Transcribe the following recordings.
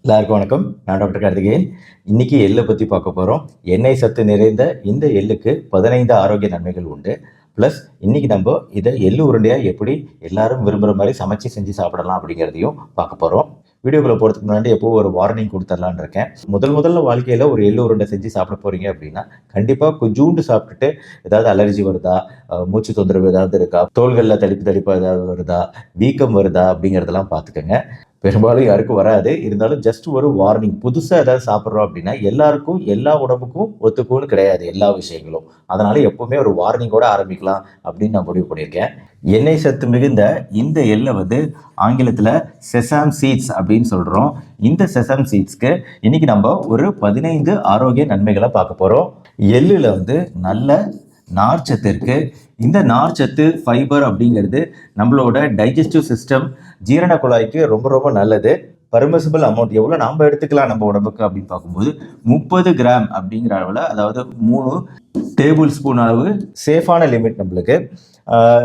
எல்லாருக்கும் வணக்கம். நான் டாக்டர் கார்த்திகேயன். இன்னைக்கு எள்ளை பற்றி பார்க்க போகிறோம். எண்ணெய் சத்து நிறைந்த இந்த எள்ளுக்கு 15 ஆரோக்கிய நன்மைகள் உண்டு. ப்ளஸ் இன்னைக்கு நம்ம இதை எள்ளு உருண்டையாக எப்படி எல்லாரும் விரும்புகிற மாதிரி சமைச்சு செஞ்சு சாப்பிடலாம் அப்படிங்கிறதையும் பார்க்க போகிறோம். வீடியோக்குள்ளே போகிறதுக்கு முன்னாடி எப்போ ஒரு வார்னிங் கொடுத்துடலான்னு இருக்கேன். முதல்ல வாழ்க்கையில் ஒரு எள்ளு உருண்டை செஞ்சு சாப்பிட போகிறீங்க அப்படின்னா கண்டிப்பாக கொஞ்சூண்டு சாப்பிட்டுட்டு ஏதாவது அலர்ஜி வருதா, மூச்சு தொந்தரவு ஏதாவது இருக்கா, தோள்களில் தடிப்பு ஏதாவது வருதா, வீக்கம் வருதா அப்படிங்கிறதெல்லாம் பார்த்துக்கோங்க. பெரும்பாலும் யாருக்கும் வராது. இருந்தாலும் ஜஸ்ட் ஒரு வார்னிங். புதுசாக ஏதாவது சாப்பிட்றோம் அப்படின்னா எல்லாருக்கும் எல்லா உடம்புக்கும் ஒத்துக்கும்னு கிடையாது எல்லா விஷயங்களும். அதனால எப்பவுமே ஒரு வார்னிங்கோட ஆரம்பிக்கலாம் அப்படின்னு நான் முடிவு பண்ணியிருக்கேன். எண்ணெய் சத்து மிகுந்த இந்த எள்ளை ஆங்கிலத்தில் செசாம் சீட்ஸ் அப்படின்னு சொல்கிறோம். இந்த செசாம் சீட்ஸ்க்கு இன்னைக்கு நம்ம ஒரு 15 ஆரோக்கிய நன்மைகளை பார்க்க போகிறோம். எள்ளில் நல்ல நார்ச்சத்து இருக்கு. இந்த நார்ச்சத்து ஃபைபர் அப்படிங்கிறது நம்மளோட டைஜஸ்டிவ் சிஸ்டம், ஜீரண குழாய்க்கு ரொம்ப ரொம்ப நல்லது. பர்மிசிபிள் அமௌண்ட் எவ்வளோ நாம் எடுத்துக்கலாம் நம்ம உடம்புக்கு அப்படின்னு பார்க்கும்போது 30 கிராம் அப்படிங்கிற அளவில், அதாவது 3 டேபிள் ஸ்பூன் அளவு சேஃபான லிமிட் நம்மளுக்கு.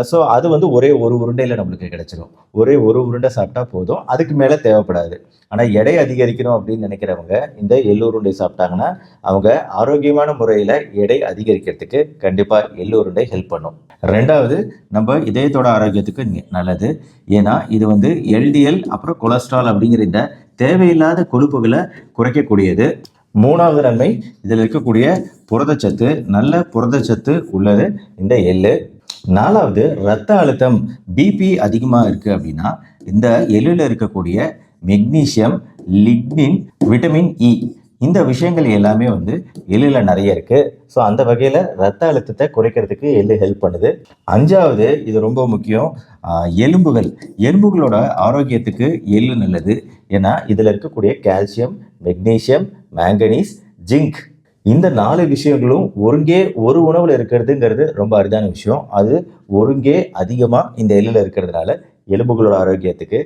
ஸோ அது ஒரே ஒரு உருண்டையில் நம்மளுக்கு கிடைச்சிடும். ஒரே ஒரு உருண்டை சாப்பிட்டா போதும், அதுக்கு மேலே தேவைப்படாது. ஆனால் எடை அதிகரிக்கணும் அப்படின்னு நினைக்கிறவங்க இந்த எள்ளு உருண்டை சாப்பிட்டாங்கன்னா அவங்க ஆரோக்கியமான முறையில் எடை அதிகரிக்கிறதுக்கு கண்டிப்பாக எள்ளு உருண்டை ஹெல்ப் பண்ணும். ரெண்டாவது, நம்ம இதயத்தோட ஆரோக்கியத்துக்கு நல்லது. ஏன்னா இது எல்டிஎல் அப்புறம் கொலஸ்ட்ரால் அப்படிங்கிற இந்த தேவையில்லாத கொழுப்புகளை குறைக்கக்கூடியது. மூணாவது நன்மை, இதில் இருக்கக்கூடிய புரதச்சத்து, நல்ல புரதச்சத்து உள்ளது இந்த எள்ளு. நாலாவது, இரத்த அழுத்தம், பிபி அதிகமாக இருக்குது அப்படின்னா இந்த எள்ளில் இருக்கக்கூடிய மெக்னீசியம், லிக்னின், விட்டமின் இ, இந்த விஷயங்கள் எல்லாமே எள்ளில் நிறைய இருக்குது. ஸோ அந்த வகையில் ரத்த அழுத்தத்தை குறைக்கிறதுக்கு எள்ளு ஹெல்ப் பண்ணுது. அஞ்சாவது, இது ரொம்ப முக்கியம், எலும்புகளோட ஆரோக்கியத்துக்கு எள்ளு நல்லது. ஏன்னா இதில் இருக்கக்கூடிய கால்சியம், மெக்னீசியம், மேங்கனீஸ், ஜிங்க், இந்த 4 விஷயங்களும் ஒருங்கே ஒரு உணவில் இருக்கிறதுங்கிறது ரொம்ப அரிதான விஷயம். அது ஒருங்கே அதிகமாக இந்த எள்ளில் இருக்கிறதுனால எலும்புகளோட ஆரோக்கியத்துக்கு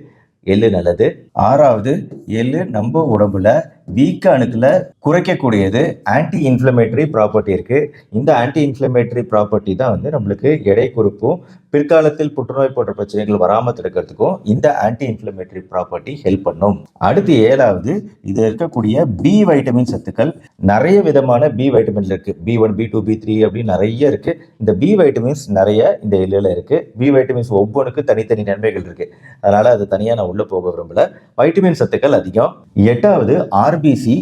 எள்ளு நல்லது. ஆறாவது, எள்ளு நம்ம உடம்புல வீக்க அணுக்களை குறைக்கக்கூடியது. ஆன்டி இன்ஃப்ளமேட்டரி ப்ராப்பர்ட்டி இருக்கு. இந்த ஆன்டி இன்ஃப்ளமேட்டரி ப்ராப்பர்ட்டி தான் நம்மளுக்கு எடை குறிப்பும் பிற்காலத்தில் புற்றுநோய் போன்ற பிரச்சனைகள் வராமல் தடுக்கிறதுக்கும் இந்த ஆன்டி இன்ஃப்ளமேட்டரி ப்ராப்பர்ட்டி ஹெல்ப் பண்ணும். அடுத்து ஏழாவது, இது இருக்கக்கூடிய பி வைட்டமின் சத்துக்கள். நிறைய விதமான பி வைட்டமின் இருக்கு. B1, B2, B3 அப்படின்னு நிறைய இருக்கு. இந்த பி வைட்டமின்ஸ் நிறைய இந்த எள்ளில் இருக்கு. பி வைட்டமின்ஸ் ஒவ்வொன்றுக்கு தனித்தனி நன்மைகள் இருக்கு. அதனால அது தனியாக நான் உள்ள போக விரும்பல. வைட்டமின் சத்துக்கள் அதிகம். எட்டாவது, ஆர்பிசி,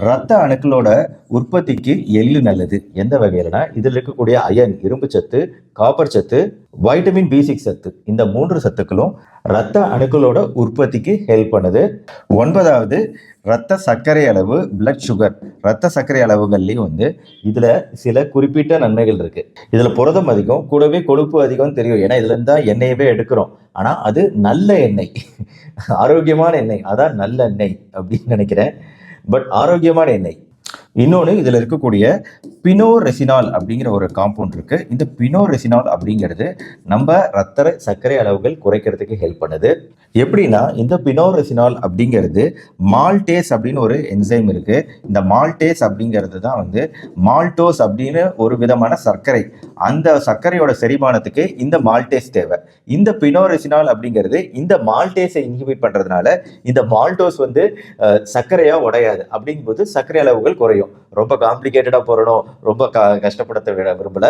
ரத்த அணுக்களோட உற்பத்திக்கு எள்ளு நல்லது. எந்த வகையிலனா இதில் இருக்கக்கூடிய அயன், இரும்பு சத்து, காப்பர் சத்து, வைட்டமின் B6 சத்து, இந்த 3 சத்துக்களும் ரத்த அணுக்களோட உற்பத்திக்கு ஹெல்ப் பண்ணுது. ஒன்பதாவது, ரத்த சர்க்கரை அளவு, பிளட் சுகர், ரத்த சர்க்கரை அளவுகள்லையும் இதில் சில குறிப்பிட்ட நன்மைகள் இருக்கு. இதில் புரதம் அதிகம், கூடவே கொழுப்பு அதிகம் தெரியும். ஏன்னா இதுல இருந்து தான் எண்ணெயவே எடுக்கிறோம். ஆனால் அது நல்ல எண்ணெய், ஆரோக்கியமான எண்ணெய், அதான் நல்ல எண்ணெய் அப்படின்னு நினைக்கிறேன். பட் ஆரோக்கியமான எண்ணெய். இன்னொன்று, இதில் இருக்கக்கூடிய பினோரெசினால் அப்படிங்கிற ஒரு காம்பவுண்ட் இருக்கு. இந்த பினோரெசினால் அப்படிங்கிறது நம்ம ரத்த சர்க்கரை அளவுகள் குறைக்கிறதுக்கு ஹெல்ப் பண்ணுது. எப்படின்னா, இந்த பினோரெசினால் அப்படிங்கிறது மால்டேஸ் அப்படின்னு ஒரு என்சைம் இருக்கு. இந்த மால்டேஸ் அப்படிங்கிறது தான் மால்டோஸ் அப்படின்னு ஒரு விதமான சர்க்கரை. அந்த சர்க்கரையோட செரிமானத்துக்கு இந்த மால்டேஸ் தேவை. இந்த பினோரெசினால் அப்படிங்கிறது இந்த மால்டேஸை இன்ஹிபிட் பண்றதுனால இந்த மால்டோஸ் சர்க்கரையா உடையாது. அப்படிங்கும்போது சர்க்கரை அளவுகள் குறையும். ரொம்ப காம்ப்ளிகேட்டடா போறணும், ரொம்ப கஷ்டப்படுத்த விரும்பல.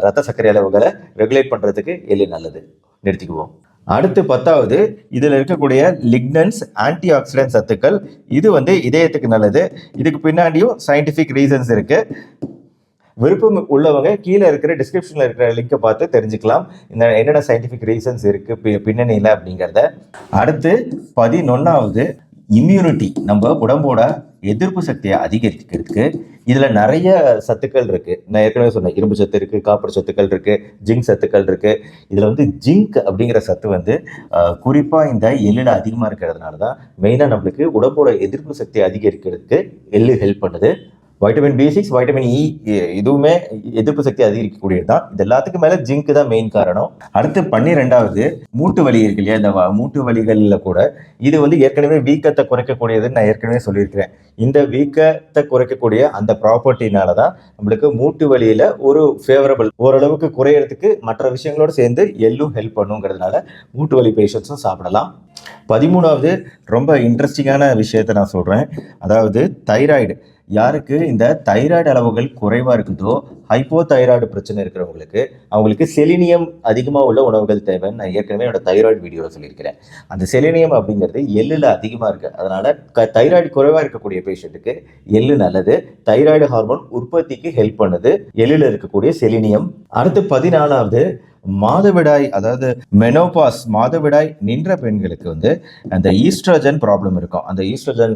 ரத்த சர்க்கரை அளவுகளை ரெகுலேட் பண்றதுக்கு எள்ளு நல்லது. நிறுத்திக்குவோம். அடுத்து 10வது, இதில் இருக்கக்கூடிய லிக்னன்ஸ், ஆன்டி ஆக்சிடென்ட் சத்துக்கள். இது இதயத்துக்கு நல்லது. இதுக்கு பின்னாடியும் சயின்டிஃபிக் ரீசன்ஸ் இருக்கு. விருப்பம் உள்ளவங்க கீழே இருக்கிற டிஸ்கிரிப்ஷன்ல இருக்கிற லிங்கை பார்த்து தெரிஞ்சுக்கலாம் இந்த என்னென்ன சயின்டிஃபிக் ரீசன்ஸ் இருக்கு பின்னணியில் அப்படிங்கிறத. அடுத்து 11வது, இம்யூனிட்டி, நம்ம உடம்போட எதிர்ப்பு சக்தியை அதிகரிக்கிறதுக்கு இதில் நிறைய சத்துக்கள் இருக்குது. நான் ஏற்கனவே சொன்னேன், இரும்பு சத்து இருக்குது, காப்பர் சத்துக்கள் இருக்குது, ஜிங்க் சத்துக்கள் இருக்குது. இதில் ஜிங்க் அப்படிங்கிற சத்து குறிப்பாக இந்த எள்ளில் அதிகமாக இருக்கிறதுனால தான் மெயினாக நம்மளுக்கு உடம்போட எதிர்ப்பு சக்தியை அதிகரிக்கிறதுக்கு எள்ளு ஹெல்ப் பண்ணுது. வைட்டமின் பி6, வைட்டமின் இ இதுவுமே எதிர்ப்பு சக்தி அதிகரிக்கக்கூடியது தான். இது எல்லாத்துக்கும் மேல ஜிங்க் தான் மெயின் காரணம். அடுத்து 12வது மூட்டு வலி இருக்கு இல்லையா, இந்த மூட்டு வலிகள்ல கூட இது வந்து ஏற்கனவே வீக்கத்தை குறைக்கக்கூடியதுன்னு நான் ஏற்கனவே சொல்லியிருக்கிறேன். இந்த வீக்கத்தை குறைக்கக்கூடிய அந்த ப்ராப்பர்ட்டினால தான் நம்மளுக்கு மூட்டு வலியில ஒரு ஃபேவரபிள் ஓரளவுக்கு குறையறதுக்கு மற்ற விஷயங்களோட சேர்ந்து எள்ளும் ஹெல்ப் பண்ணுங்கிறதுனால மூட்டு வலி பேஷண்ட்ஸும் சாப்பிடலாம். 13வது ரொம்ப இன்ட்ரெஸ்டிங்கான விஷயத்தை நான் சொல்கிறேன். அதாவது தைராய்டு. யாருக்கு இந்த தைராய்டு அளவுகள் குறைவாக இருக்குதோ, ஹைப்போ தைராய்டு பிரச்சனை இருக்கிறவங்களுக்கு அவங்களுக்கு செலினியம் அதிகமாக உள்ள உணவுகள் தேவைன்னு நான் ஏற்கனவே என்னோட தைராய்டு வீடியோவில் சொல்லியிருக்கிறேன். அந்த செலினியம் அப்படிங்கிறது எள்ளில் அதிகமாக இருக்குது. அதனால் தைராய்டு குறைவாக இருக்கக்கூடிய பேஷண்ட்டுக்கு எள்ளு நல்லது. தைராய்டு ஹார்மோன் உற்பத்திக்கு ஹெல்ப் பண்ணுது எள்ளில் இருக்கக்கூடிய செலினியம். அடுத்து 14வது மாதவிடாய், அதாவது மெனோபாஸ், மாதவிடாய் நின்ற பெண்களுக்கு வந்து அந்த ஈஸ்ட்ரோஜன் ப்ராப்ளம் இருக்கும். அந்த ஈஸ்ட்ரோஜன்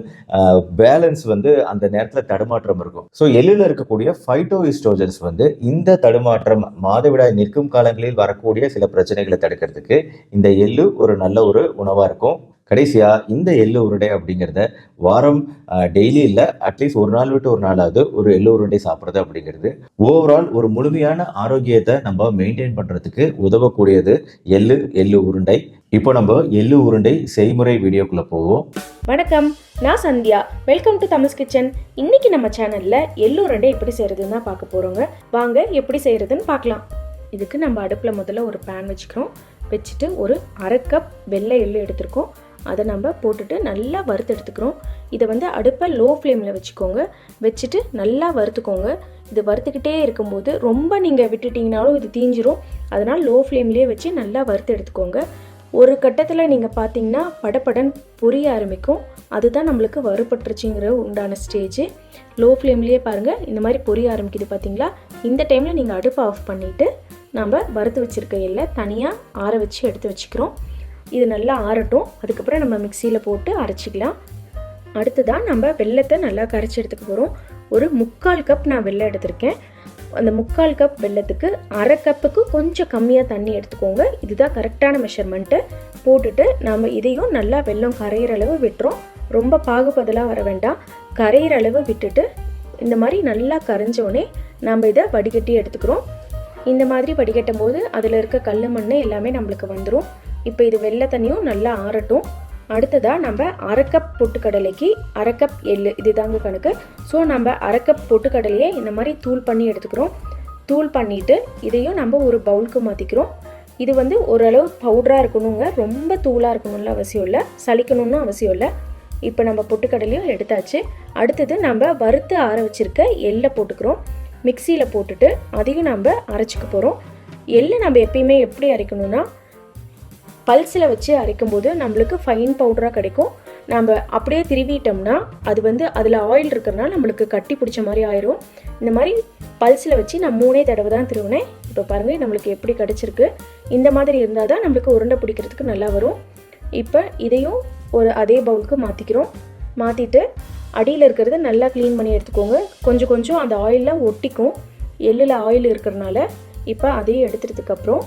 பேலன்ஸ் வந்து அந்த நேரத்தில் தடுமாற்றம் இருக்கும். ஸோ எள்ளில் இருக்கக்கூடிய ஃபைட்டோ ஈஸ்ட்ரோஜன்ஸ் வந்து இந்த தடுமாற்றம் மாதவிடாய் நிற்கும் காலங்களில் வரக்கூடிய சில பிரச்சனைகளை தடுக்கிறதுக்கு இந்த எள்ளு ஒரு நல்ல ஒரு உணவாக இருக்கும். கடைசியாக இந்த எள்ளு உருண்டை அப்படிங்கிறத வாரம் டெய்லி இல்லை, அட்லீஸ்ட் ஒரு நாள் விட்டு ஒரு நாளாவது ஒரு எள்ளு உருண்டை சாப்பிட்றது அப்படிங்கிறது ஓவரால் ஒரு முழுமையான ஆரோக்கியத்தை நம்ம மெயின்டைன் பண்ணுறதுக்கு உதவக்கூடியது எள்ளு உருண்டை. இப்போ நம்ம எள்ளு உருண்டை செய்முறை வீடியோக்குள்ளே போவோம். வணக்கம், நான் Sandhya. Welcome to Tamils kitchen. இன்னைக்கு நம்ம சேனலில் எள்ளு உருண்டை எப்படி செய்கிறதுன்னு தான் பார்க்க போகிறோங்க. வாங்க எப்படி செய்கிறதுன்னு பார்க்கலாம். இதுக்கு நம்ம அடுப்பில் முதல்ல ஒரு பேன் வச்சுட்டு ஒரு 1/2 கப் வெள்ளை எள்ளு எடுத்துருக்கோம். அதை நம்ம போட்டுட்டு நல்லா வறுத்து எடுத்துக்கிறோம். இதை வந்து அடுப்பை லோ ஃப்ளேமில் வச்சுட்டு நல்லா வறுத்துக்கோங்க. இது வறுத்துக்கிட்டே இருக்கும்போது ரொம்ப நீங்கள் விட்டுட்டிங்கனாலும் இது தீஞ்சிரும். அதனால் லோ ஃப்ளேம்லேயே வச்சு நல்லா வறுத்து எடுத்துக்கோங்க. ஒரு கட்டத்தில் நீங்கள் பார்த்தீங்கன்னா படப்படன் பொரிய ஆரம்பிக்கும். அதுதான் நம்மளுக்கு வறுபட்டுருச்சுங்கிற உண்டான ஸ்டேஜ். லோ ஃப்ளேம்லேயே பாருங்கள், இந்த மாதிரி பொரிய ஆரம்பிக்குது பார்த்தீங்களா. இந்த டைமில் நீங்கள் அடுப்பை ஆஃப் பண்ணிவிட்டு நம்ம வறுத்து வச்சுருக்க எள்ளை தனியாக ஆற வச்சு எடுத்து வச்சுக்கிறோம். இது நல்லா ஆறட்டும். அதுக்கப்புறம் நம்ம மிக்சியில் போட்டு அரைச்சிக்கலாம். அடுத்ததான் நம்ம வெல்லத்தை நல்லா கரைச்சி எடுத்துக்க போகிறோம். ஒரு 3/4 கப் நான் வெல்லம் எடுத்திருக்கேன். அந்த 3/4 கப் வெல்லத்துக்கு 1/2 கப்புக்கு கொஞ்சம் கம்மியாக தண்ணி எடுத்துக்கோங்க. இதுதான் கரெக்டான மெஷர்மெண்ட்டு. போட்டுட்டு நம்ம இதையும் நல்லா வெல்லம் கரையிற அளவு விட்டுறோம். ரொம்ப பாகுபதலாக வர வேண்டாம், கரையிற அளவு விட்டுட்டு இந்த மாதிரி நல்லா கரைஞ்சோடனே நம்ம இதை வடிகட்டி எடுத்துக்கிறோம். இந்த மாதிரி வடிகட்டும் போது அதில் இருக்க கல் மண் எல்லாமே நம்மளுக்கு வந்துடும். இப்போ இது வெள்ளை தண்ணியும் நல்லா ஆறட்டும். அடுத்ததாக நம்ம 1/2 கப் பொட்டுக்கடலைக்கு 1/2 கப் எள்ளு, இது தாங்க கணக்கு. ஸோ நம்ம 1/2 கப் பொட்டுக்கடலையை இந்த மாதிரி தூள் பண்ணி எடுத்துக்கிறோம். தூள் பண்ணிவிட்டு இதையும் நம்ம ஒரு பவுலுக்கு மாற்றிக்கிறோம். இது வந்து ஓரளவு பவுடராக இருக்கணுங்க, ரொம்ப தூளாக இருக்கணும்னு அவசியம் இல்லை, சலிக்கணும்னு அவசியம் இல்லை. இப்போ நம்ம பொட்டுக்கடலையும் எடுத்தாச்சு. அடுத்தது நம்ம வறுத்து ஆற வச்சுருக்க எள்ளை போட்டுக்கிறோம். மிக்சியில் போட்டுட்டு அதையும் நம்ம அரைச்சிக்க போகிறோம். எள்ளை நம்ம எப்பயுமே எப்படி அரைக்கணும்னா பல்ஸில் வச்சு அரைக்கும்போது நம்மளுக்கு ஃபைன் பவுடராக கிடைக்கும். நம்ம அப்படியே திருவிட்டோம்னா அது வந்து அதில் ஆயில் இருக்கிறதுனால நம்மளுக்கு கட்டி பிடிச்ச மாதிரி ஆயிரும். இந்த மாதிரி பல்ஸில் வச்சு நான் 3 தடவை தான் திருவினேன். இப்போ பாருங்கள் நம்மளுக்கு எப்படி கிடச்சிருக்கு. இந்த மாதிரி இருந்தால் தான் நம்மளுக்கு உருண்டை பிடிக்கிறதுக்கு நல்லா வரும். இப்போ இதையும் ஒரு அதே பவுலுக்கு மாற்றிக்கிறோம். மாற்றிட்டு அடியில் இருக்கிறத நல்லா க்ளீன் பண்ணி எடுத்துக்கோங்க. கொஞ்சம் அந்த ஆயிலில் ஒட்டிக்கும், எள்ளில் ஆயில் இருக்கிறதுனால. இப்போ அதையும் எடுத்துட்டதுக்கப்புறம்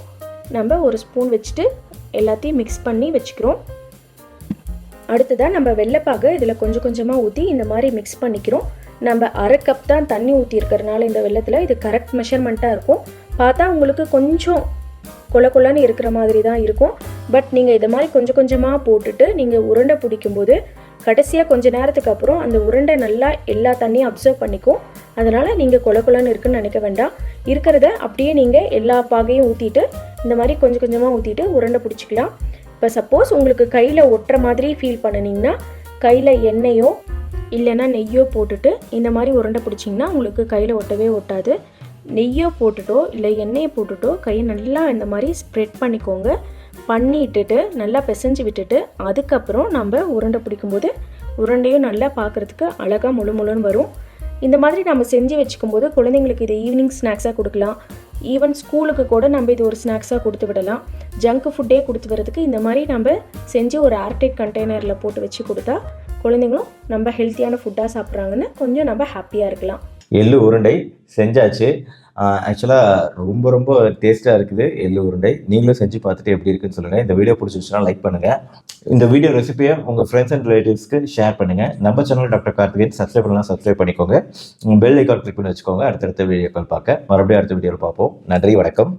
நம்ம ஒரு ஸ்பூன் வச்சுட்டு எல்லாத்தையும் மிக்ஸ் பண்ணி வச்சுக்கிறோம். அடுத்ததாக நம்ம வெள்ளைப்பாக இதில் கொஞ்சமாக ஊற்றி இந்த மாதிரி மிக்ஸ் பண்ணிக்கிறோம். நம்ம 1/2 கப் தான் தண்ணி ஊற்றி இருக்கிறதுனால இந்த வெள்ளத்தில் இது கரெக்ட் மெஷர்மெண்ட்டாக இருக்கும். பார்த்தா உங்களுக்கு கொஞ்சம் கொலன்னு இருக்கிற மாதிரி தான் இருக்கும். பட் நீங்கள் இதை மாதிரி கொஞ்சமாக போட்டுட்டு நீங்கள் உருண்டை பிடிக்கும்போது கடைசியாக கொஞ்ச நேரத்துக்கு அப்புறம் அந்த உருண்டை நல்லா எல்லா தண்ணியும் அப்சர்வ் பண்ணிக்கும். அதனால் நீங்கள் கொலன்னு இருக்குன்னு நினைக்க வேண்டாம். இருக்கிறத அப்படியே நீங்கள் எல்லா பாகையும் ஊற்றிட்டு இந்த மாதிரி கொஞ்சமாக ஊற்றிட்டு உருண்டை பிடிச்சிக்கலாம். இப்போ சப்போஸ் உங்களுக்கு கையில் ஒட்டுற மாதிரி ஃபீல் பண்ணினீங்கன்னா கையில் எண்ணெயோ இல்லைன்னா நெய்யோ போட்டுட்டு இந்த மாதிரி உருண்டை பிடிச்சிங்கன்னா உங்களுக்கு கையில் ஒட்டவே ஒட்டாது. நெய்யோ போட்டுட்டோ இல்லை எண்ணெயை போட்டுட்டோ கையை நல்லா இந்த மாதிரி ஸ்ப்ரெட் பண்ணிக்கோங்க. பண்ணிட்டுட்டு நல்லா பிசைஞ்சு விட்டுட்டு அதுக்கப்புறம் நம்ம உருண்டை பிடிக்கும்போது உருண்டையும் நல்லா பார்க்குறதுக்கு அழகாக முழுன்னு வரும். இந்த மாதிரி நம்ம செஞ்சு வச்சுக்கும்போது குழந்தைங்களுக்கு இது ஈவினிங் ஸ்நாக்ஸாக கொடுக்கலாம். ஈவன் ஸ்கூலுக்கு கூட நம்ம இது ஒரு ஸ்நாக்ஸாக கொடுத்து விடலாம். ஜங்க் ஃபுட்டே கொடுத்து வரதுக்கு இந்த மாதிரி நம்ம செஞ்சு ஒரு ஏர்டைட் கண்டெய்னரில் போட்டு வச்சு கொடுத்தா குழந்தைங்களும் நம்ம ஹெல்த்தியான ஃபுட்டாக சாப்பிட்றாங்கன்னு கொஞ்சம் நம்ம ஹாப்பியாக இருக்கலாம். எள்ளு உருண்டை செஞ்சாச்சு. ஆக்சுவலாக ரொம்ப ரொம்ப டேஸ்ட்டாக இருக்குது எள்ளு உருண்டை. நீங்களும் செஞ்சு பார்த்துட்டு எப்படி இருக்குன்னு சொல்லுங்கள். இந்த வீடியோ பிடிச்சிருச்சுன்னா லைக் பண்ணுங்கள். இந்த வீடியோ ரெசிபியை உங்கள் ஃப்ரெண்ட்ஸ் அண்ட் ரிலேட்டிவ்ஸ்க்கு ஷேர் பண்ணுங்கள். நம்ம சேனல் டாக்டர் கார்த்திகேயன் சப்ஸ்கிரைப் பண்ணலாம், சப்ஸ்கிரைப் பண்ணிக்கோங்க. பெல் ஐக்கான் கிளிக் பண்ணி வச்சுக்கோங்க. அடுத்தடுத்த வீடியோக்கள் பார்க்க மறுபடியும் அடுத்த வீடியோவில் பார்ப்போம். நன்றி, வணக்கம்.